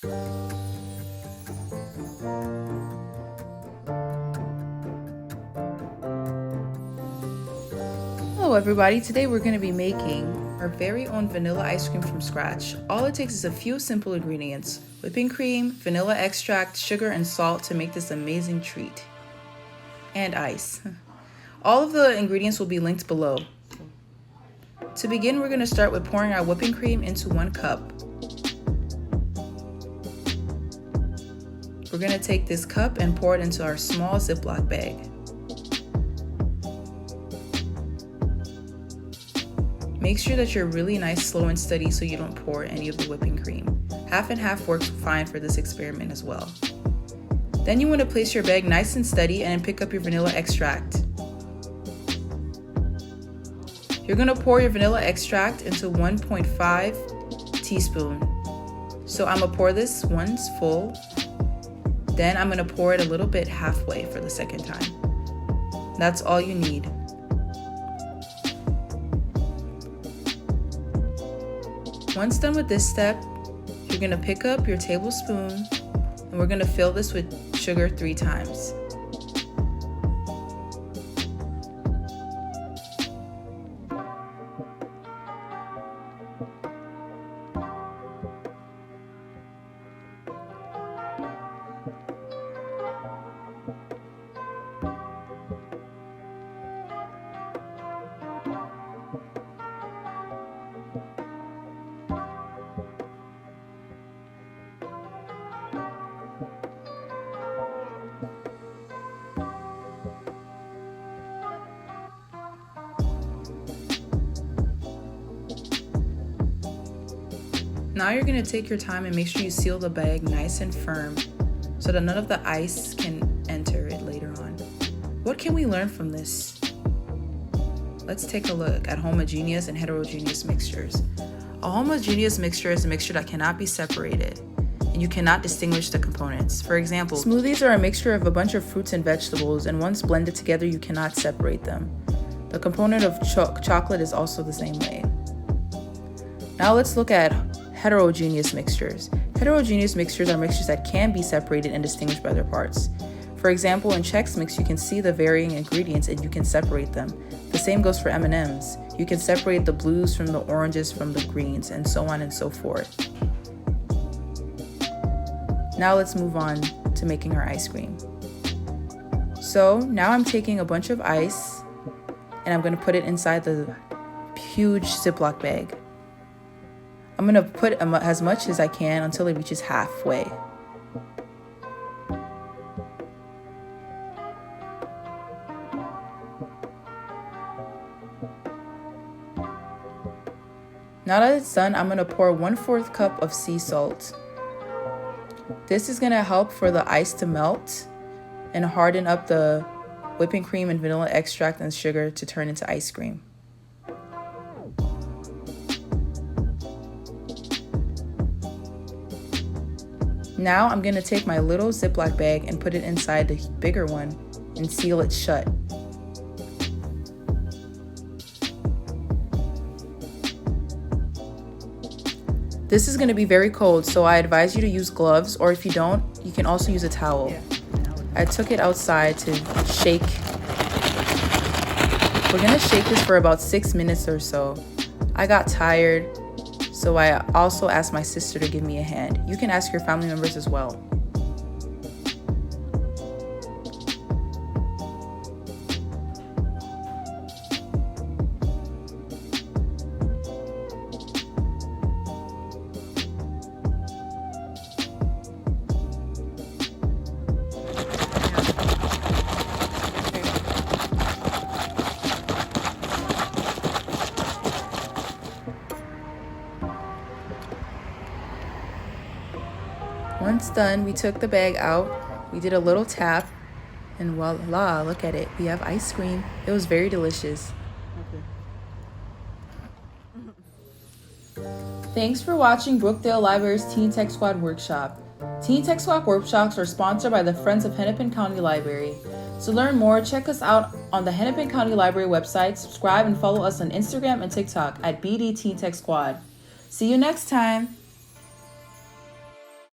Hello everybody, today we're going to be making our very own vanilla ice cream from scratch. All it takes is a few simple ingredients: whipping cream, vanilla extract, sugar, and salt to make this amazing treat. And ice. All of the ingredients will be linked below. To begin, we're going to start with pouring our whipping cream into 1 cup. We're going to take this cup and pour it into our small Ziploc bag. Make sure that you're really nice, slow, and steady so you don't pour any of the whipping cream. Half and half works fine for this experiment as well. Then you want to place your bag nice and steady and pick up your vanilla extract. You're going to pour your vanilla extract into 1.5 teaspoon. So I'm going to pour this once full. Then I'm going to pour it a little bit halfway for the second time. That's all you need. Once done with this step, you're going to pick up your tablespoon and we're going to fill this with sugar 3 times. Now you're going to take your time and make sure you seal the bag nice and firm so that none of the ice can enter it later on. What can we learn from this? Let's take a look at homogeneous and heterogeneous mixtures. A homogeneous mixture is a mixture that cannot be separated and you cannot distinguish the components. For example, smoothies are a mixture of a bunch of fruits and vegetables, and once blended together you cannot separate them. The component of chocolate is also the same way. Now let's look at heterogeneous mixtures. Heterogeneous mixtures are mixtures that can be separated and distinguished by their parts. For example, in Chex Mix, you can see the varying ingredients and you can separate them. The same goes for M&Ms. You can separate the blues from the oranges from the greens, and so on and so forth. Now let's move on to making our ice cream. So now I'm taking a bunch of ice and I'm going to put it inside the huge Ziploc bag. I'm going to put as much as I can until it reaches halfway. Now that it's done, I'm going to pour 1/4 cup of sea salt. This is going to help for the ice to melt and harden up the whipping cream and vanilla extract and sugar to turn into ice cream. Now I'm going to take my little Ziploc bag and put it inside the bigger one and seal it shut. This is going to be very cold, so I advise you to use gloves, or if you don't, you can also use a towel. I took it outside to shake. We're going to shake this for about 6 minutes or so. I got tired, so I also asked my sister to give me a hand. You can ask your family members as well. Once done, we took the bag out, we did a little tap, and voila, look at it. We have ice cream. It was very delicious. Thanks for watching Brookdale Library's Teen Tech Squad Workshop. Teen Tech Squad workshops are sponsored by the Friends of Hennepin County Library. To learn more, check us out on the Hennepin County Library website, subscribe and follow us on Instagram and TikTok at BD Teen Tech Squad. See you next time.